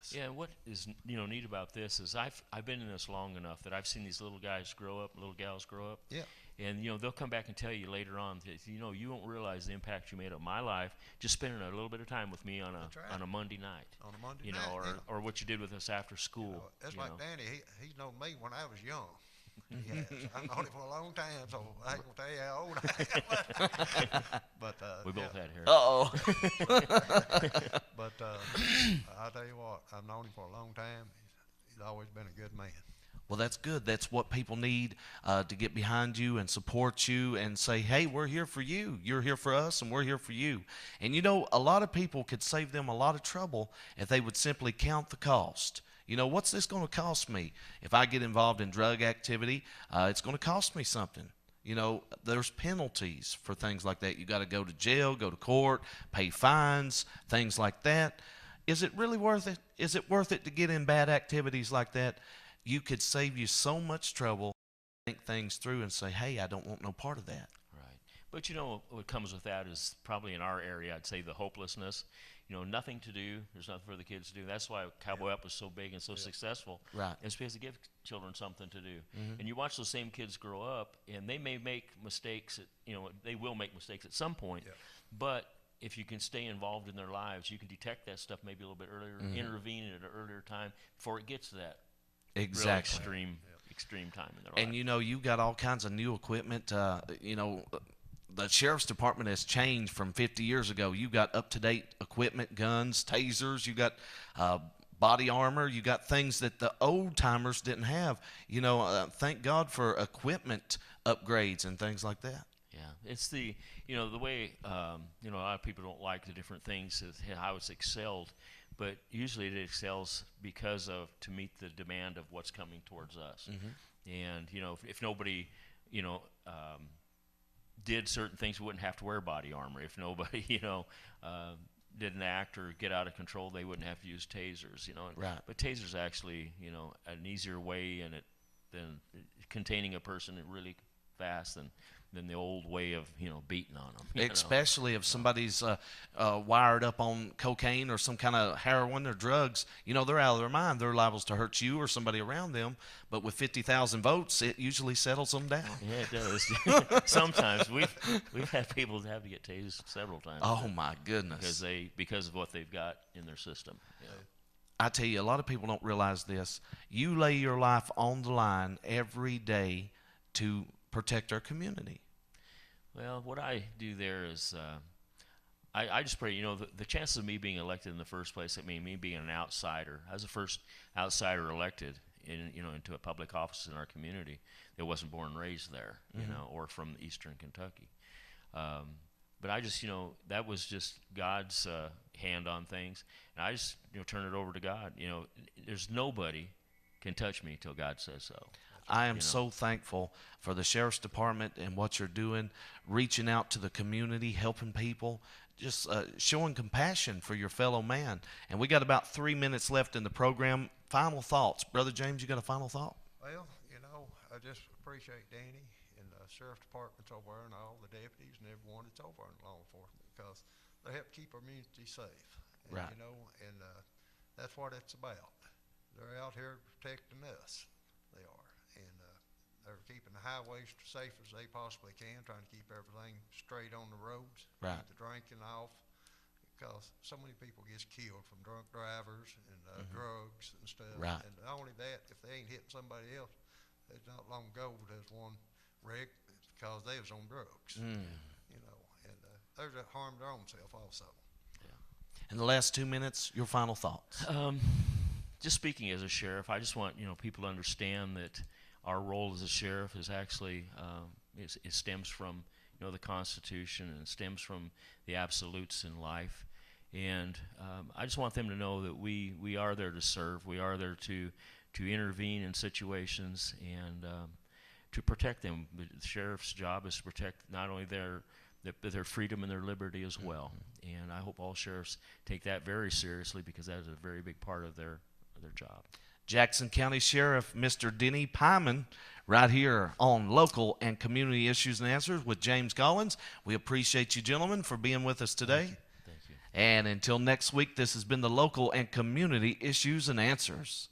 kids. Yeah, what is neat about this is I've been in this long enough that I've seen these little guys grow up, little gals grow up, Yeah, and they'll come back and tell you later on that you won't realize the impact you made on my life just spending a little bit of time with me that's right. on a Monday night, On a Monday night, or what you did with us after school, it's you like know. Danny. He's known me when I was young. He has. I've known him for a long time, so I ain't gonna tell you how old I am. but We yeah, both had hair. Uh-oh. but I'll tell you what, I've known him for a long time. He's always been a good man. Well, that's good. That's what people need to get behind you and support you and say, hey, we're here for you. You're here for us, and we're here for you. And a lot of people could save them a lot of trouble if they would simply count the cost. What's this going to cost me? If I get involved in drug activity, it's going to cost me something. There's penalties for things like that. You got to go to jail, go to court, pay fines, things like that. Is it really worth it? Is it worth it to get in bad activities like that? You could save you so much trouble, think things through and say, hey, I don't want no part of that. Right. But what comes with that is probably in our area, I'd say the hopelessness. Nothing to do. There's nothing for the kids to do. That's why Cowboy Up was so big and so successful. Right. It's because they give children something to do. Mm-hmm. And you watch those same kids grow up, and they may make mistakes. They will make mistakes at some point. Yeah. But if you can stay involved in their lives, you can detect that stuff maybe a little bit earlier, intervene at an earlier time before it gets to that Exactly. real extreme time in their life. And you got all kinds of new equipment. The sheriff's department has changed from 50 years ago. You got up-to-date equipment, guns, tasers. You got body armor. You got things that the old timers didn't have. Thank God for equipment upgrades and things like that. Yeah, it's the way a lot of people don't like the different things how it's excelled, but usually it excels because to meet the demand of what's coming towards us. Mm-hmm. And if nobody did certain things, we wouldn't have to wear body armor. If nobody didn't act or get out of control, they wouldn't have to use tasers. Right. But tasers actually an easier way than containing a person really fast than the old way of beating on them. Especially if somebody's wired up on cocaine or some kind of heroin or drugs, they're out of their mind. They're liable to hurt you or somebody around them. But with 50,000 votes, it usually settles them down. Yeah, it does. Sometimes we've had people have to get tased several times. Oh my goodness! Because of what they've got in their system. Yeah. I tell you, a lot of people don't realize this. You lay your life on the line every day to protect our community. Well, what I do there is I just pray, the chances of me being elected in the first place, me being an outsider, I was the first outsider elected into a public office in our community that wasn't born and raised there, or from eastern Kentucky. But I just, that was just God's hand on things. And I just, turn it over to God. There's nobody can touch me till God says so. I am so thankful for the Sheriff's Department and what you're doing, reaching out to the community, helping people, just showing compassion for your fellow man. And we got about 3 minutes left in the program. Final thoughts. Brother James, you got a final thought? Well, I just appreciate Danny and the Sheriff's Department's over there and all the deputies and everyone that's over in law enforcement because they help keep our community safe. And, Right. And that's what it's about. They're out here protecting us. They are. And they're keeping the highways safe as they possibly can, trying to keep everything straight on the roads, Right. keep the drinking off, because so many people get killed from drunk drivers and drugs and stuff. Right. And not only that, if they ain't hitting somebody else, it's not long ago there's one wreck because they was on drugs. And there's a harm their own self also. In the last 2 minutes, your final thoughts. Just speaking as a sheriff, I just want people to understand that our role as a sheriff is actually it stems from the Constitution and it stems from the absolutes in life, and I just want them to know that we are there to serve. We are there to intervene in situations and to protect them. The sheriff's job is to protect not only their freedom and their liberty as well. And I hope all sheriffs take that very seriously because that is a very big part of their job. Jackson County Sheriff Mr. Denny Pyman right here on Local and Community Issues and Answers with James Collins. We appreciate you gentlemen for being with us today. Thank you. And until next week, this has been the Local and Community Issues and Answers.